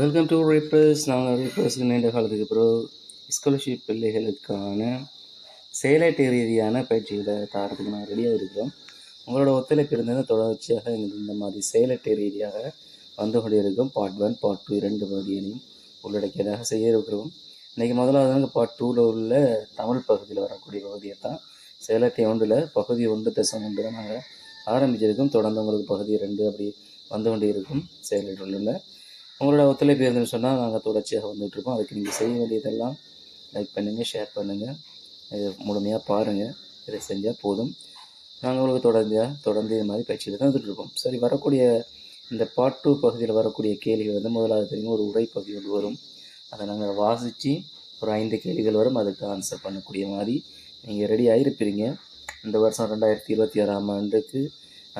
Welcome to ரீப்ரஸ். நாங்கள் ரீப்ரஸ்க்கு நீண்ட காலத்துக்கு பிறகு ஸ்காலர்ஷிப் பிள்ளைகளுக்கான செயலாட்டு ரீதியான பயிற்சிகளை தரத்துக்கு நாங்கள் ரெடியாக இருக்கிறோம். உங்களோட ஒத்துழைப்பு இருந்தது தொடர்ச்சியாக எங்களுக்கு இந்த மாதிரி செயலாட்டு ரீதியாக வந்து கொண்டிருக்கும். பார்ட் 1 பார்ட் 2 2 பகுதியினையும் உள்ளடக்கியதாக செய்ய இருக்கிறோம். இன்றைக்கி முதலாவது பார்ட் 2 உள்ள தமிழ் பகுதியில் வரக்கூடிய பகுதியை தான் செயலாட்டு 1 பகுதி 1.1 தான் நாங்கள் ஆரம்பிச்சிருக்கோம். தொடர்ந்து உங்களுக்கு பகுதி 2 அப்படி வந்து கொண்டே இருக்கும். செயலாட்டு 1 உங்களோட ஒத்துழைப்பு இருந்துன்னு சொன்னால் நாங்கள் தொடர்ச்சியாக வந்துகிட்ருக்கோம். அதுக்கு நீங்கள் செய்ய வேண்டியதெல்லாம் லைக் பண்ணுங்கள், ஷேர் பண்ணுங்கள், இது முழுமையாக பாருங்கள். இதை செஞ்சால் போதும். நாங்கள் உங்களுக்கு தொடர்ந்து இது மாதிரி பயிற்சியில் தான் வந்துட்டுருக்கோம். சரி, வரக்கூடிய இந்த பார்ட் 2 பகுதியில் வரக்கூடிய கேள்விகள் முதலாவது தெரியும் ஒரு உரை பகுதி ஒன்று வரும். அதை நாங்கள் வாசித்து ஒரு 5 கேள்விகள் வரும். அதுக்கு ஆன்சர் பண்ணக்கூடிய மாதிரி நீங்கள் ரெடியாக இருப்பீங்க. இந்த வருஷம் 2026ஆம் ஆண்டுக்கு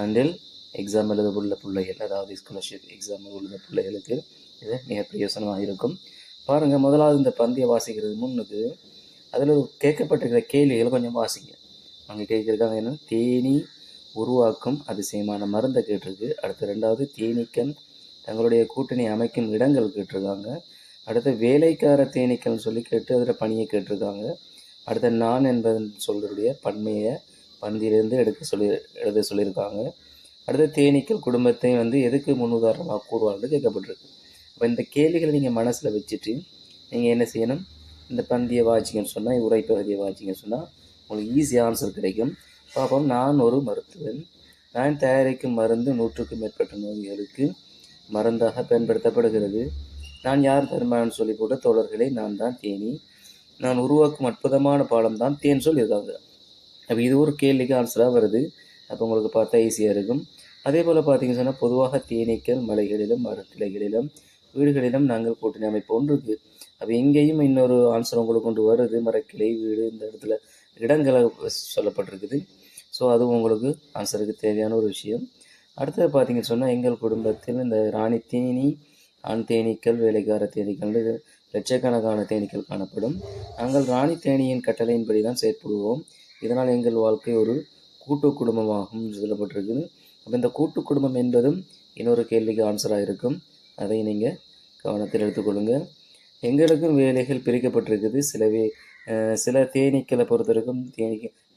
ஆண்டில் எக்ஸாம் எழுத உள்ள பிள்ளைகள், அதாவது ஸ்காலர்ஷிப் எக்ஸாம் உள்ள பிள்ளைகளுக்கு இது மிக பிரயோசனமாக இருக்கும். பாருங்கள், முதலாவது இந்த பந்தியை வாசிக்கிறது முன்னுக்கு அதில் கேட்கப்பட்டிருக்கிற கேள்விகளை கொஞ்சம் வாசிங்க. அவங்க கேட்குறதுக்காக என்ன, தேனீ உருவாக்கும் அதிசயமான மருந்தை கேட்டிருக்கு. அடுத்து 2வது தேனீக்கள் தங்களுடைய கூட்டணி அமைக்கும் இடங்கள் கேட்டிருக்காங்க. அடுத்து வேலைக்கார தேனீக்கள்னு சொல்லி கேட்டு அதில் பணியை கேட்டிருக்காங்க. அடுத்த நான் என்பதன் சொல்லுடைய பன்மையை பந்தியிலேருந்து எழுத சொல்லியிருக்காங்க. அடுத்த தேனீக்கள் குடும்பத்தை எதுக்கு முன்னுதாரணமாக கூறுவார்கள் கேட்கப்பட்டிருக்கு. இப்போ இந்த கேள்விகளை நீங்கள் மனசில் வச்சுட்டு நீங்கள் என்ன செய்யணும், இந்த பந்தியை வாசிங்கன்னு சொன்னால், உரை பகுதியை வாசிங்கன்னு சொன்னால் உங்களுக்கு ஈஸியாக ஆன்சர் கிடைக்கும். பார்ப்போம். நான் ஒரு மருத்துவன். நான் தயாரிக்கும் மருந்து 100க்கும் மேற்பட்ட நோய்களுக்கு மருந்தாக பயன்படுத்தப்படுகிறது. நான் யார் தருமானு சொல்லி போட்ட தோழர்களே, நான் தான் தேனி. நான் உருவாக்கும் அற்புதமான பாடம் தான் தேன் சொல்லியிருக்காங்க. அப்போ இது ஒரு கேள்விக்கு ஆன்சராக வருது. அப்போ உங்களுக்கு பார்த்தா ஈஸியாக இருக்கும். அதே போல் பார்த்தீங்கன்னு சொன்னால், பொதுவாக தேனீக்கள் மலைகளிலும் மரக்கிளைகளிலும் வீடுகளிலும் நாங்கள் கூட்டணி அமைப்பு ஒன்று இருக்குது. அப்போ இங்கேயும் இன்னொரு ஆன்சர் உங்களுக்கு கொண்டு வருது. மரக்கிளை, வீடு, இந்த இடத்துல இடங்களை சொல்லப்பட்டிருக்குது. ஸோ அதுவும் உங்களுக்கு ஆன்சருக்கு தேவையான ஒரு விஷயம். அடுத்தது பார்த்தீங்கன்னு சொன்னால், எங்கள் குடும்பத்தில் இந்த ராணி தேனி, ஆண் தேனீக்கள், வேலைக்கார தேனீக்கள், லட்சக்கணக்கான தேனீக்கள் காணப்படும். நாங்கள் ராணி தேனியின் கட்டளையின்படி தான் செயற்படுவோம். இதனால் எங்கள் வாழ்க்கை ஒரு கூட்டு குடும்பமாகவும் சொல்லப்பட்டிருக்குது. அப்போ இந்த கூட்டு குடும்பம் என்பதும் இன்னொரு கேள்விக்கு ஆன்சராக இருக்கும். அதை நீங்கள் கவனத்தில் எடுத்துக்கொள்ளுங்கள். எங்களுக்கும் வேலைகள் பிரிக்கப்பட்டிருக்குது. சில தேனீக்களை பொறுத்த வரைக்கும்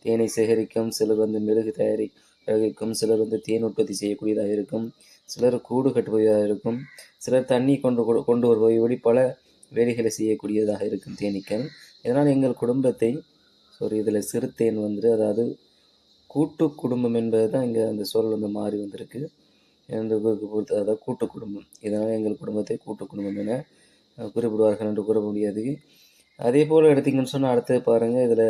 தேனை சேகரிக்கும், சிலர் மெழுகு தயாரிக்கும், சிலர் தேன் உற்பத்தி செய்யக்கூடியதாக இருக்கும், சிலர் கூடு கட்டுவதாக இருக்கும், சிலர் தண்ணி கொண்டு வருவதை பல வேலைகளை செய்யக்கூடியதாக இருக்கும் தேனீக்கள். இதனால் எங்கள் குடும்பத்தை இதில் சிறுத்தேன் அதாவது கூட்டு குடும்பம் என்பது தான் இங்கே அந்த சொல் மாறி வந்திருக்கு. பொறுத்து அதாவது கூட்டு குடும்பம். இதனால் எங்கள் குடும்பத்தை கூட்டு குடும்பம் என குறிப்பிடுவார்கள் என்று கூற முடியாது. அதே போல் எடுத்திங்கன்னு சொன்னால், அடுத்து பாருங்கள், இதில்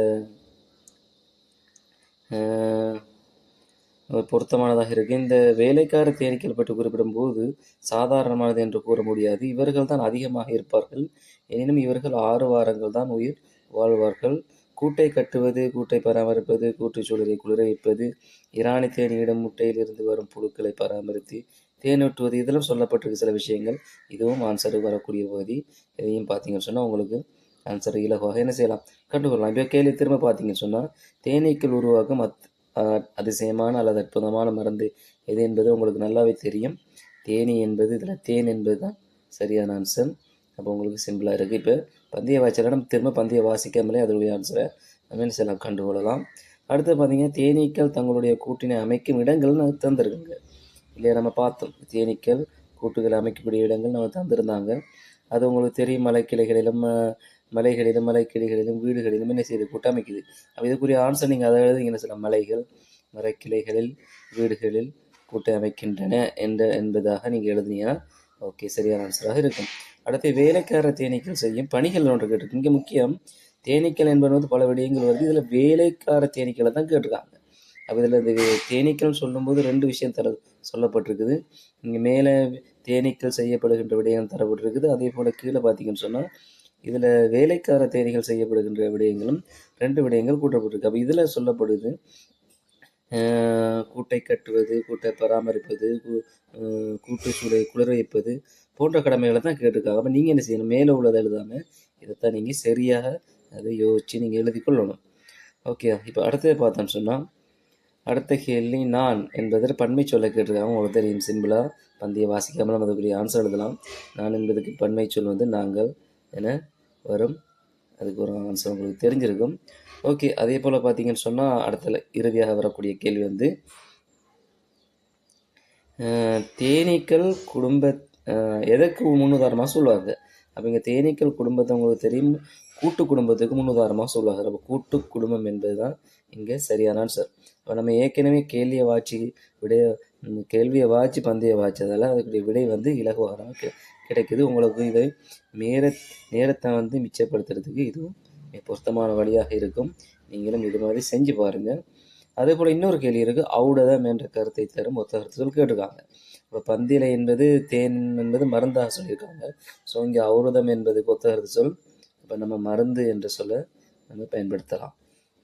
பொருத்தமானதாக இருக்குது. இந்த வேலைக்கார தேனீக்கள் பற்றி குறிப்பிடும்போது சாதாரணமானது என்று கூற முடியாது. இவர்கள் தான் அதிகமாக இருப்பார்கள். எனினும் இவர்கள் 6 வாரங்கள் தான் உயிர் வாழ்வார்கள். கூட்டை கட்டுவது, கூட்டை பராமரிப்பது, கூட்டுச்சூழலை குளிர வைப்பது, இராணி தேனியிடம் முட்டையில் இருந்து வரும் புழுக்களை பராமரித்து தேனூற்றுவது, இதெல்லாம் சொல்லப்பட்டிருக்கு சில விஷயங்கள். இதுவும் ஆன்சருக்கு வரக்கூடிய பகுதி. இதையும் பார்த்தீங்கன்னு சொன்னால் உங்களுக்கு ஆன்சர் இலகுவாக என்ன செய்யலாம், கண்டுகொள்ளலாம். இப்போ கேள்வி திரும்ப பார்த்தீங்கன்னு சொன்னால், தேனீக்கள் உருவாக்கும் அதிசயமான அல்லது அற்புதமான மருந்து எது என்பது உங்களுக்கு நல்லாவே தெரியும். தேனி என்பது, இதில் தேன் என்பது தான் சரியான ஆன்சர். அப்போ உங்களுக்கு சிம்பிளாக இருக்குது. இப்போ பந்தியை வாய்ச்சலிடம் திரும்ப பந்தியை வாசிக்காமலே அதனுடைய ஆன்சரை நம்ம சில கண்டுகொள்ளலாம். அடுத்து பார்த்தீங்கன்னா, தேனீக்கள் தங்களுடைய கூட்டினை அமைக்கும் இடங்கள் நம்ம தந்திருக்குங்க இல்லையா. நம்ம பார்த்தோம், தேனீக்கள் கூட்டுகளை அமைக்கக்கூடிய இடங்கள் நம்ம தந்திருந்தாங்க. அது உங்களுக்கு தெரியும். மலைகளிலும் மலைக்கிளைகளிலும் வீடுகளிலும் என்ன செய்யுது, கூட்டு அமைக்குது. அப்போ இதுக்குரிய ஆன்சர் நீங்கள் அதை எழுதிங்கன்னா, சில மலைகள், மரக்கிளைகளில், வீடுகளில் கூட்டை அமைக்கின்றன என்பதாக நீங்கள் எழுதினீங்கன்னா ஓகே, சரியான ஆன்சராக இருக்கும். அடுத்து வேலைக்கார தேனீக்கள் செய்யும் பணிகள் ஒன்று கேட்டிருக்கு. இங்கே முக்கியம், தேனீக்கள் என்பது பல விடயங்கள் வருது. இதில் வேலைக்கார தேனீக்களை தான் கேட்டிருக்காங்க. அப்போ இதில் இந்த தேனீக்கள் சொல்லும்போது 2 விஷயம் சொல்லப்பட்டிருக்குது. இங்கே மேலே தேனீக்கள் செய்யப்படுகின்ற விடயம் தரப்பட்டிருக்குது. அதே போல் கீழே பார்த்தீங்கன்னு சொன்னால், இதில் வேலைக்கார தேனீகள் செய்யப்படுகின்ற விடயங்களும் 2 விடயங்கள் கூட்டப்பட்டிருக்கு. அப்போ இதில் சொல்லப்படுது கூட்டை கட்டுவது, கூட்டை பராமரிப்பது, கூட்டுச்சூழலை குளிர வைப்பது போன்ற கடமைகளை தான் கேட்டிருக்காங்க. அப்போ நீங்கள் என்ன செய்யணும், மேலே உள்ளதை எழுதாமல் இதைத்தான் நீங்கள் சரியாக அதை யோசித்து நீங்கள் எழுதி கொள்ளணும். ஓகே, இப்போ அடுத்தது பார்த்தோன்னு சொன்னால், அடுத்த கேள்வி நான் என்பதில் பன்மை சொல்ல கேட்டிருக்காங்க. உங்களுக்கு தெரியும், சிம்பிளாக பந்தியை வாசிக்காமல் நம்ம அதுக்குரிய ஆன்சர் எழுதலாம். நான் என்பதுக்கு பன்மை சொல் வந்து நாங்கள் என வரும். அதுக்கு ஒரு ஆன்சர் உங்களுக்கு தெரிஞ்சிருக்கும். ஓகே, அதே போல் பார்த்தீங்கன்னு சொன்னால் அடுத்த இறுதியாக வரக்கூடிய கேள்வி வந்து தேனீக்கள் குடும்ப எதற்கு முன்னுதாரணமாக சொல்லுவாங்க. அப்போ இங்கே தேனீக்கள் குடும்பத்தை உங்களுக்கு தெரியும், கூட்டு குடும்பத்துக்கு முன்னுதாரணமாக சொல்லுவாங்க. அப்போ கூட்டு குடும்பம் என்பது தான் இங்கே சரியான ஆன்சர். இப்போ நம்ம ஏற்கனவே கேள்வியை வாய்ச்சி பந்தய வாய்ச்சதால் அதுக்குரிய விடை வந்து இலகுவாக கிடைக்குது. உங்களுக்கு இதை நேரத்தை வந்து மிச்சப்படுத்துறதுக்கு இதுவும் பொருத்தமான வழியாக இருக்கும். நீங்களும் இது மாதிரி செஞ்சு பாருங்கள். அதே போல் இன்னொரு கேள்வி இருக்குது, ஔடதம் என்ற கருத்தை தரும் ஒத்த கருத்துக்கள் கேட்டிருக்காங்க. இப்போ பந்திலை என்பது தேன் என்பது மருந்தாக சொல்லியிருக்காங்க. ஸோ இங்கே ஔடதம் என்பதுக்கு ஒத்த கருத்து சொல். இப்போ நம்ம மருந்து என்ற சொல்ல நம்ம பயன்படுத்தலாம்.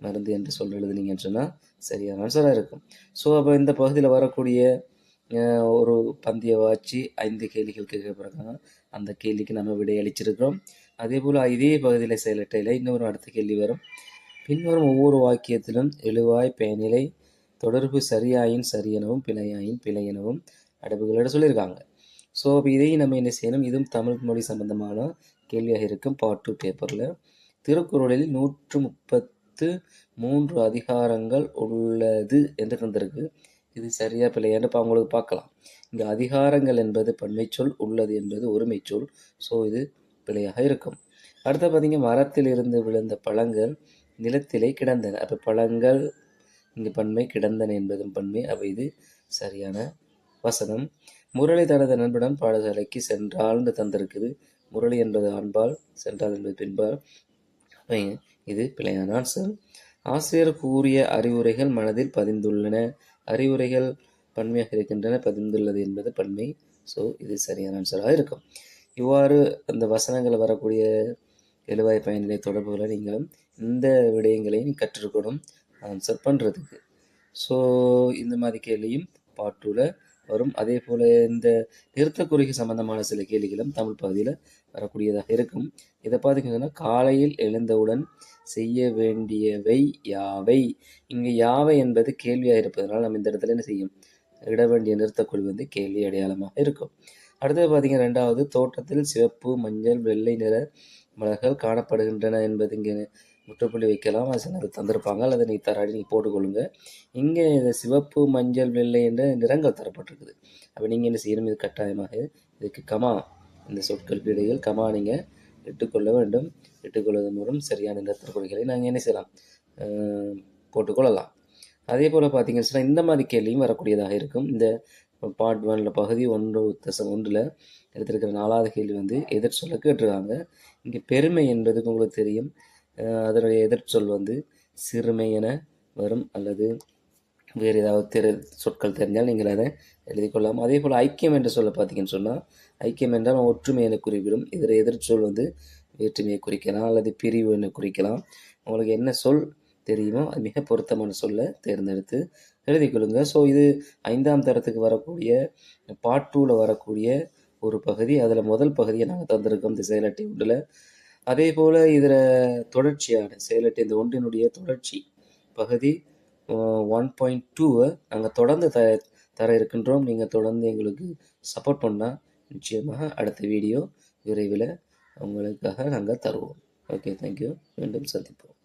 மருந்து என்று சொல் எழுதுனீங்கன்னு சொன்னால் சரியான ஆன்சராக இருக்கும். ஸோ அப்போ இந்த பகுதியில் வரக்கூடிய ஒரு பந்தியை வாய்ச்சி 5 கேள்விகள் கேட்கப்படுறாங்க. அந்த கேள்விக்கு நம்ம விடை அளிச்சிருக்கிறோம். அதே போல் இதே பகுதியில் செயலட்டையில் இன்னொரு அடுத்த கேள்வி வரும். பின்வரும் ஒவ்வொரு வாக்கியத்திலும் எழுவாய் பயனிலை தொடர்பு சரியாயின் சரியெனவும் பிழையாயின் பிழை எனவும் அடைப்புகளோட சொல்லியிருக்காங்க. ஸோ அப்போ இதையும் நம்ம என்ன செய்யணும், இதுவும் தமிழ் மொழி சம்பந்தமான கேள்வியாக இருக்கும். பார்ட் 2 பேப்பரில் திருக்குறளில் 133 அதிகாரங்கள் உள்ளது என்று தந்திருக்கு. இது சரியா பிழையான்னு இப்போ அவங்களுக்கு பார்க்கலாம். இங்கே அதிகாரங்கள் என்பது பன்மை சொல், உள்ளது என்பது ஒருமை சொல். ஸோ இது பிழையாக இருக்கும். அடுத்த பார்த்தீங்க, மரத்தில் இருந்து விழுந்த பழங்கள் நிலத்திலே கிடந்தன. அப்போ பழங்கள் இங்கே பன்மை, கிடந்தன என்பதும் பன்மை. அப்போ இது சரியான வசனம். முரளி தனது நண்புடன் பாடசாலைக்கு சென்றால்னு தந்திருக்குது. முரளி என்பது ஆண்பால், சென்றால் என்பது பெண்பால். இது பிழையான ஆன்சர். ஆசிரியர் கூறிய அறிவுரைகள் மனதில் பதிந்துள்ளன. அறிவுரைகள் பன்மையாக இருக்கின்றன, பதிந்துள்ளது என்பது பன்மை. ஸோ இது சரியான ஆன்சராக இருக்கும். இவ்வாறு அந்த வசனங்கள் வரக்கூடிய எழுவாய் பயனிலை தொடர்புகளை நீங்களும் இந்த விடயங்களையும் கற்றுக்கணும் ஆன்சர் பண்ணுறதுக்கு. ஸோ இந்த மாதிரி கேள்வியும் பார்ட் 2ல் வரும். அதே போல் இந்த நிறுத்தக்குறிக்கு சம்பந்தமான சில கேள்விகளும் தமிழ் பகுதியில் வரக்கூடியதாக இருக்கும். இதை பார்த்தீங்கன்னா, காலையில் எழுந்தவுடன் செய்ய வேண்டியவை யாவை. இங்கே யாவை என்பது கேள்வியாக இருப்பதனால் நம்ம இந்த இடத்துல என்ன செய்யும், இட வேண்டிய நிறுத்தக்குறி வந்து கேள்வி அடையாளமாக இருக்கும். அடுத்தது பார்த்தீங்கன்னா, 2வது, தோட்டத்தில் சிவப்பு மஞ்சள் வெள்ளை நிற மலர்கள் காணப்படுகின்றன என்பது இங்கே முற்றுப்புள்ளி வைக்கலாம். அது சிலது தந்திருப்பாங்க, அல்லது நீ தராடி நீங்கள் போட்டுக்கொள்ளுங்க. இங்கே இந்த சிவப்பு மஞ்சள் வெள்ளை என்ற நிறங்கள் தரப்பட்டிருக்குது. அப்போ நீங்கள் என்ன செய்யணும், இது கட்டாயமாக இதுக்கு கமா, இந்த சொற்களுக்கு இடையில் கமா நீங்கள் இட்டுக்கொள்ள வேண்டும். இட்டுக்கொள்வதன் மூலம் சரியான நிறுத்தக்குறிகளை நாங்கள் என்ன செய்யலாம், போட்டுக்கொள்ளலாம். அதே போல் பார்த்தீங்கன்னு சொன்னால் இந்த மாதிரி கேள்வியும் வரக்கூடியதாக இருக்கும். இந்த பார்ட் 1 பகுதி 1.1 எடுத்திருக்கிற 4வது கேள்வி வந்து எதிர் சொல்ல கேட்டிருக்காங்க. இங்கே பெருமை என்பதுக்கு உங்களுக்கு தெரியும், அதனுடைய எதிர்ச்சொல் வந்து சிறுமை என வரும், அல்லது வேறு ஏதாவது சொற்கள் தெரிஞ்சால் நீங்கள் அதை எழுதி கொள்ளலாம். அதே போல் ஐக்கியம் என்று சொல்ல பார்த்தீங்கன்னு சொன்னால், ஐக்கியம் என்றால் ஒற்றுமை என குறிப்பிடும். இதில் எதிர்ச்சொல் வந்து வேற்றுமையை குறிக்கலாம், அல்லது பிரிவு என குறிக்கலாம். உங்களுக்கு என்ன சொல் தெரியுமோ அது மிக பொருத்தமான சொல்லை தேர்ந்தெடுத்து எழுதி கொள்ளுங்கள். ஸோ இது 5ஆம் தரத்துக்கு வரக்கூடிய பார்ட் 2ல் வரக்கூடிய ஒரு பகுதி. அதில் முதல் பகுதியை நாங்கள் தந்திருக்கோம் இந்த செயலட்டை ஒன்றில். அதே போல் இதில் தொடர்ச்சியான செயலட்டை இந்த ஒன்றினுடைய தொடர்ச்சி பகுதி 1.2 நாங்கள் தொடர்ந்து தர இருக்கின்றோம். நீங்கள் தொடர்ந்து எங்களுக்கு சப்போர்ட் பண்ணால் நிச்சயமாக அடுத்த வீடியோ விரைவில் உங்களுக்காக நாங்கள் தருவோம். Okay, thank you. மீண்டும் சந்திப்போம்.